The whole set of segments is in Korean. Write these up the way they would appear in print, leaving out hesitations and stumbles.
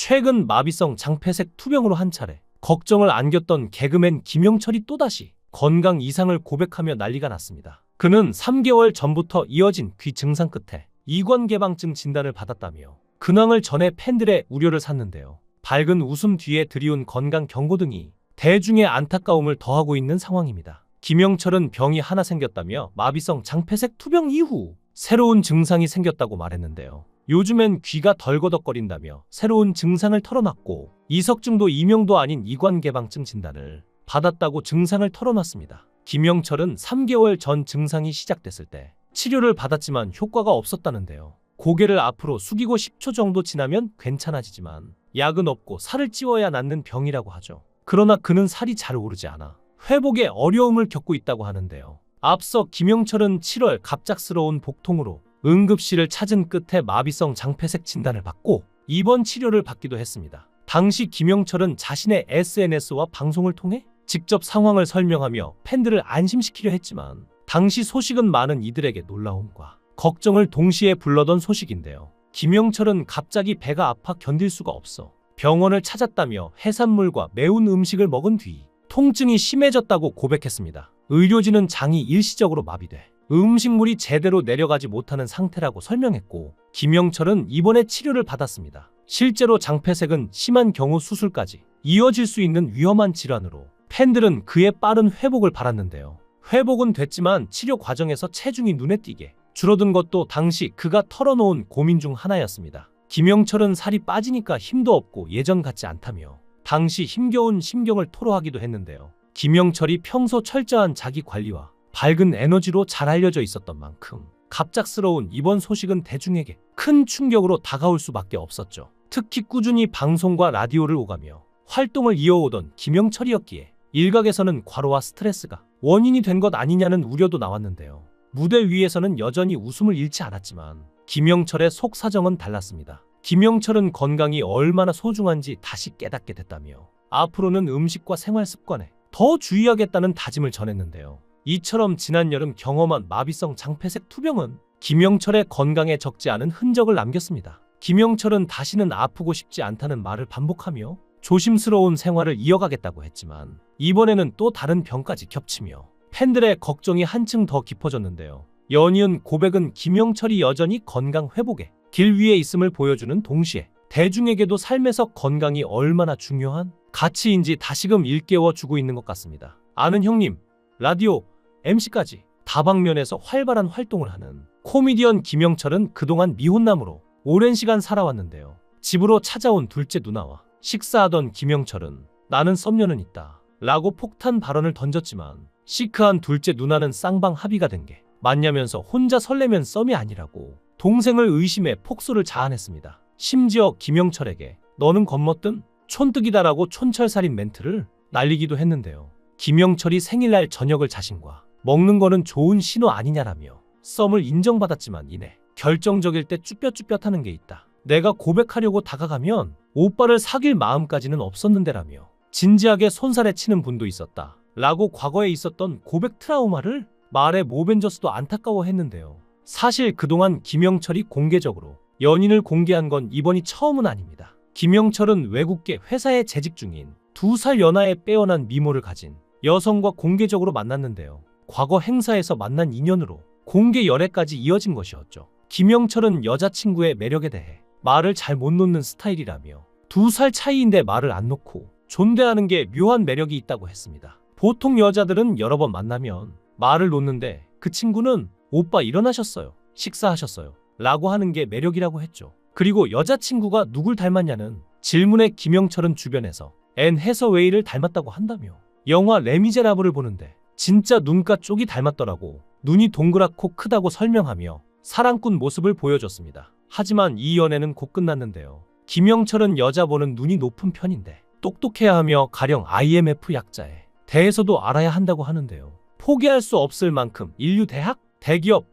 최근 마비성 장폐색 투병으로 한 차례 걱정을 안겼던 개그맨 김영철이 또다시 건강 이상을 고백하며 난리가 났습니다. 그는 3개월 전부터 이어진 귀 증상 끝에 이관개방증 진단을 받았다며 근황을 전해 팬들의 우려를 샀는데요. 밝은 웃음 뒤에 드리운 건강 경고 등이 대중의 안타까움을 더하고 있는 상황입니다. 김영철은 병이 하나 생겼다며 마비성 장폐색 투병 이후 새로운 증상이 생겼다고 말했는데요. 요즘엔 귀가 덜거덕거린다며 새로운 증상을 털어놨고 이석증도 이명도 아닌 이관개방증 진단을 받았다고 증상을 털어놨습니다. 김영철은 3개월 전 증상이 시작됐을 때 치료를 받았지만 효과가 없었다는데요. 고개를 앞으로 숙이고 10초 정도 지나면 괜찮아지지만 약은 없고 살을 찌워야 낫는 병이라고 하죠. 그러나 그는 살이 잘 오르지 않아 회복에 어려움을 겪고 있다고 하는데요. 앞서 김영철은 7월 갑작스러운 복통으로 응급실을 찾은 끝에 마비성 장폐색 진단을 받고 입원 치료를 받기도 했습니다. 당시 김영철은 자신의 SNS와 방송을 통해 직접 상황을 설명하며 팬들을 안심시키려 했지만 당시 소식은 많은 이들에게 놀라움과 걱정을 동시에 불러던 소식인데요. 김영철은 갑자기 배가 아파 견딜 수가 없어 병원을 찾았다며 해산물과 매운 음식을 먹은 뒤 통증이 심해졌다고 고백했습니다. 의료진은 장이 일시적으로 마비돼 음식물이 제대로 내려가지 못하는 상태라고 설명했고 김영철은 입원해 치료를 받았습니다. 실제로 장폐색은 심한 경우 수술까지 이어질 수 있는 위험한 질환으로 팬들은 그의 빠른 회복을 바랐는데요. 회복은 됐지만 치료 과정에서 체중이 눈에 띄게 줄어든 것도 당시 그가 털어놓은 고민 중 하나였습니다. 김영철은 살이 빠지니까 힘도 없고 예전 같지 않다며 당시 힘겨운 심경을 토로하기도 했는데요. 김영철이 평소 철저한 자기 관리와 밝은 에너지로 잘 알려져 있었던 만큼 갑작스러운 입원 소식은 대중에게 큰 충격으로 다가올 수밖에 없었죠. 특히 꾸준히 방송과 라디오를 오가며 활동을 이어오던 김영철이었기에 일각에서는 과로와 스트레스가 원인이 된 것 아니냐는 우려도 나왔는데요. 무대 위에서는 여전히 웃음을 잃지 않았지만 김영철의 속 사정은 달랐습니다. 김영철은 건강이 얼마나 소중한지 다시 깨닫게 됐다며 앞으로는 음식과 생활 습관에 더 주의하겠다는 다짐을 전했는데요. 이처럼 지난 여름 경험한 마비성 장폐색 투병은 김영철의 건강에 적지 않은 흔적을 남겼습니다. 김영철은 다시는 아프고 싶지 않다는 말을 반복하며 조심스러운 생활을 이어가겠다고 했지만 이번에는 또 다른 병까지 겹치며 팬들의 걱정이 한층 더 깊어졌는데요. 연이은 고백은 김영철이 여전히 건강 회복에 길 위에 있음을 보여주는 동시에 대중에게도 삶에서 건강이 얼마나 중요한 가치인지 다시금 일깨워주고 있는 것 같습니다. 아는 형님, 라디오, MC까지 다방면에서 활발한 활동을 하는 코미디언 김영철은 그동안 미혼남으로 오랜 시간 살아왔는데요. 집으로 찾아온 둘째 누나와 식사하던 김영철은 나는 썸녀는 있다 라고 폭탄 발언을 던졌지만 시크한 둘째 누나는 쌍방 합의가 된 게 맞냐면서 혼자 설레면 썸이 아니라고 동생을 의심해 폭소를 자아냈습니다. 심지어 김영철에게 너는 겁먹든 촌뜨기다라고 촌철살인 멘트를 날리기도 했는데요. 김영철이 생일날 저녁을 자신과 먹는 거는 좋은 신호 아니냐라며 썸을 인정받았지만 이내 결정적일 때 쭈뼛쭈뼛하는 게 있다. 내가 고백하려고 다가가면 오빠를 사귈 마음까지는 없었는데라며 진지하게 손살에 치는 분도 있었다. 라고 과거에 있었던 고백 트라우마를 말에 모벤져스도 안타까워했는데요. 사실 그동안 김영철이 공개적으로 연인을 공개한 건 이번이 처음은 아닙니다. 김영철은 외국계 회사에 재직 중인 2살 연하의 빼어난 미모를 가진 여성과 공개적으로 만났는데요. 과거 행사에서 만난 인연으로 공개 열애까지 이어진 것이었죠. 김영철은 여자친구의 매력에 대해 말을 잘 못 놓는 스타일이라며 2살 차이인데 말을 안 놓고 존대하는 게 묘한 매력이 있다고 했습니다. 보통 여자들은 여러 번 만나면 말을 놓는데 그 친구는 오빠 일어나셨어요, 식사하셨어요 라고 하는 게 매력이라고 했죠. 그리고 여자친구가 누굴 닮았냐는 질문에 김영철은 주변에서 앤 해서웨이를 닮았다고 한다며 영화 레미제라블을 보는데 진짜 눈가 쪽이 닮았더라고 눈이 동그랗고 크다고 설명하며 사랑꾼 모습을 보여줬습니다. 하지만 이 연애는 곧 끝났는데요. 김영철은 여자 보는 눈이 높은 편인데 똑똑해야 하며 가령 IMF 약자에 대해서도 알아야 한다고 하는데요. 포기할 수 없을 만큼 인류 대학, 대기업,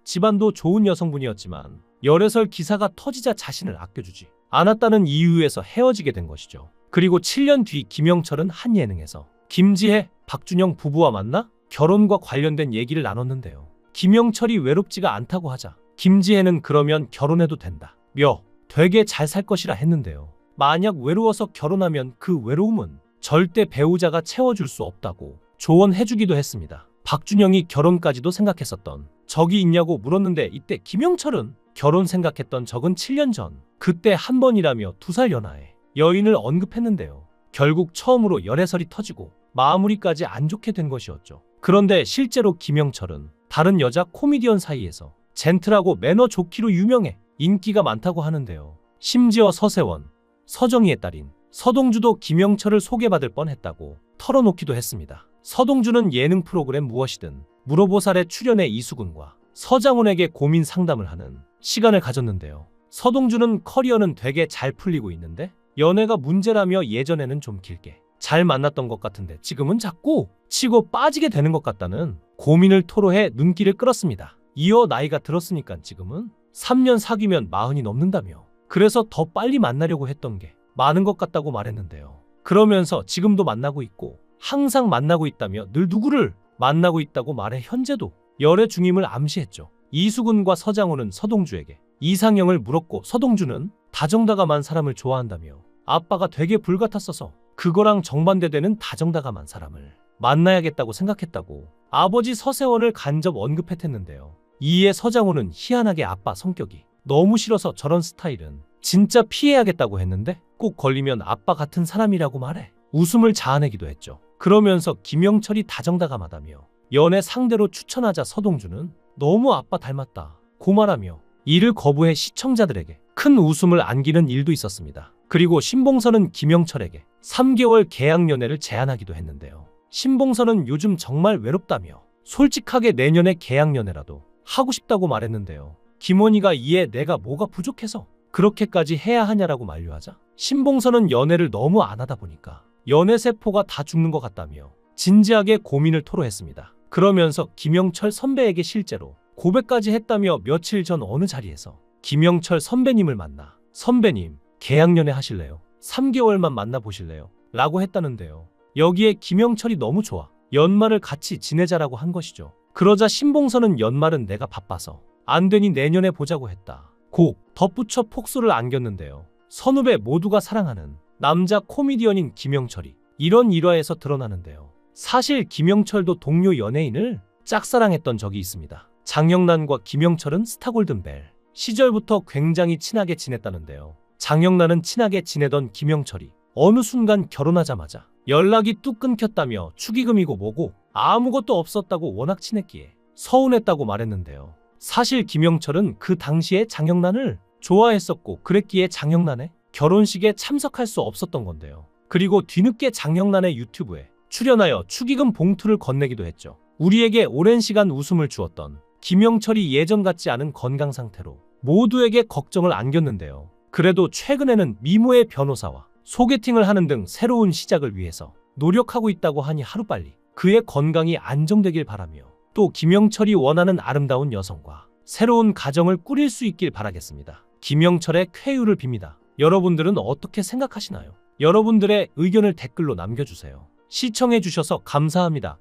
집안도 좋은 여성분이었지만 열애설 기사가 터지자 자신을 아껴주지 않았다는 이유에서 헤어지게 된 것이죠. 그리고 7년 뒤 김영철은 한 예능에서 김지혜, 박준영 부부와 만나 결혼과 관련된 얘기를 나눴는데요. 김영철이 외롭지가 않다고 하자 김지혜는 그러면 결혼해도 된다 며 되게 잘 살 것이라 했는데요. 만약 외로워서 결혼하면 그 외로움은 절대 배우자가 채워줄 수 없다고 조언해주기도 했습니다. 박준영이 결혼까지도 생각했었던 적이 있냐고 물었는데 이때 김영철은 결혼 생각했던 적은 7년 전, 그때 한 번이라며 2살 연하의 여인을 언급했는데요. 결국 처음으로 열애설이 터지고 마무리까지 안 좋게 된 것이었죠. 그런데 실제로 김영철은 다른 여자 코미디언 사이에서 젠틀하고 매너 좋기로 유명해 인기가 많다고 하는데요. 심지어 서세원, 서정희의 딸인 서동주도 김영철을 소개받을 뻔했다고 털어놓기도 했습니다. 서동주는 예능 프로그램 무엇이든 물어보살에 출연해 이수근과 서장훈에게 고민 상담을 하는 시간을 가졌는데요. 서동주는 커리어는 되게 잘 풀리고 있는데 연애가 문제라며 예전에는 좀 길게 잘 만났던 것 같은데 지금은 자꾸 치고 빠지게 되는 것 같다는 고민을 토로해 눈길을 끌었습니다. 이어 나이가 들었으니까 지금은 3년 사귀면 40이 넘는다며 그래서 더 빨리 만나려고 했던 게 많은 것 같다고 말했는데요. 그러면서 지금도 만나고 있고 항상 만나고 있다며 늘 누구를 만나고 있다고 말해 현재도 열애 중임을 암시했죠. 이수근과 서장훈은 서동주에게 이상형을 물었고 서동주는 다정다감한 사람을 좋아한다며 아빠가 되게 불같았어서 그거랑 정반대되는 다정다감한 사람을 만나야겠다고 생각했다고 아버지 서세원을 간접 언급했는데요. 이에 서장훈은 희한하게 아빠 성격이 너무 싫어서 저런 스타일은 진짜 피해야겠다고 했는데 꼭 걸리면 아빠 같은 사람이라고 말해 웃음을 자아내기도 했죠. 그러면서 김영철이 다정다감하다며 연애 상대로 추천하자 서동주는 너무 아빠 닮았다 고 말하며 이를 거부해 시청자들에게 큰 웃음을 안기는 일도 있었습니다. 그리고 신봉선은 김영철에게 3개월 계약 연애를 제안하기도 했는데요. 신봉선은 요즘 정말 외롭다며 솔직하게 내년에 계약 연애라도 하고 싶다고 말했는데요. 김원희가 이에 내가 뭐가 부족해서 그렇게까지 해야 하냐라고 만류하자 신봉선은 연애를 너무 안 하다 보니까 연애 세포가 다 죽는 것 같다며 진지하게 고민을 토로했습니다. 그러면서 김영철 선배에게 실제로 고백까지 했다며 며칠 전 어느 자리에서 김영철 선배님을 만나 선배님 계약연애 하실래요? 3개월만 만나보실래요? 라고 했다는데요. 여기에 김영철이 너무 좋아 연말을 같이 지내자라고 한 것이죠. 그러자 신봉선은 연말은 내가 바빠서 안 되니 내년에 보자고 했다 고 덧붙여 폭소를 안겼는데요. 선후배 모두가 사랑하는 남자 코미디언인 김영철이 이런 일화에서 드러나는데요. 사실 김영철도 동료 연예인을 짝사랑했던 적이 있습니다. 장영란과 김영철은 스타골든벨 시절부터 굉장히 친하게 지냈다는데요. 장영란은 친하게 지내던 김영철이 어느 순간 결혼하자마자 연락이 뚝 끊겼다며 축의금이고 뭐고 아무것도 없었다고 워낙 친했기에 서운했다고 말했는데요. 사실 김영철은 그 당시에 장영란을 좋아했었고 그랬기에 장영란의 결혼식에 참석할 수 없었던 건데요. 그리고 뒤늦게 장영란의 유튜브에 출연하여 축의금 봉투를 건네기도 했죠. 우리에게 오랜 시간 웃음을 주었던 김영철이 예전 같지 않은 건강 상태로 모두에게 걱정을 안겼는데요. 그래도 최근에는 미모의 변호사와 소개팅을 하는 등 새로운 시작을 위해서 노력하고 있다고 하니 하루빨리 그의 건강이 안정되길 바라며 또 김영철이 원하는 아름다운 여성과 새로운 가정을 꾸릴 수 있길 바라겠습니다. 김영철의 쾌유를 빕니다. 여러분들은 어떻게 생각하시나요? 여러분들의 의견을 댓글로 남겨주세요. 시청해주셔서 감사합니다.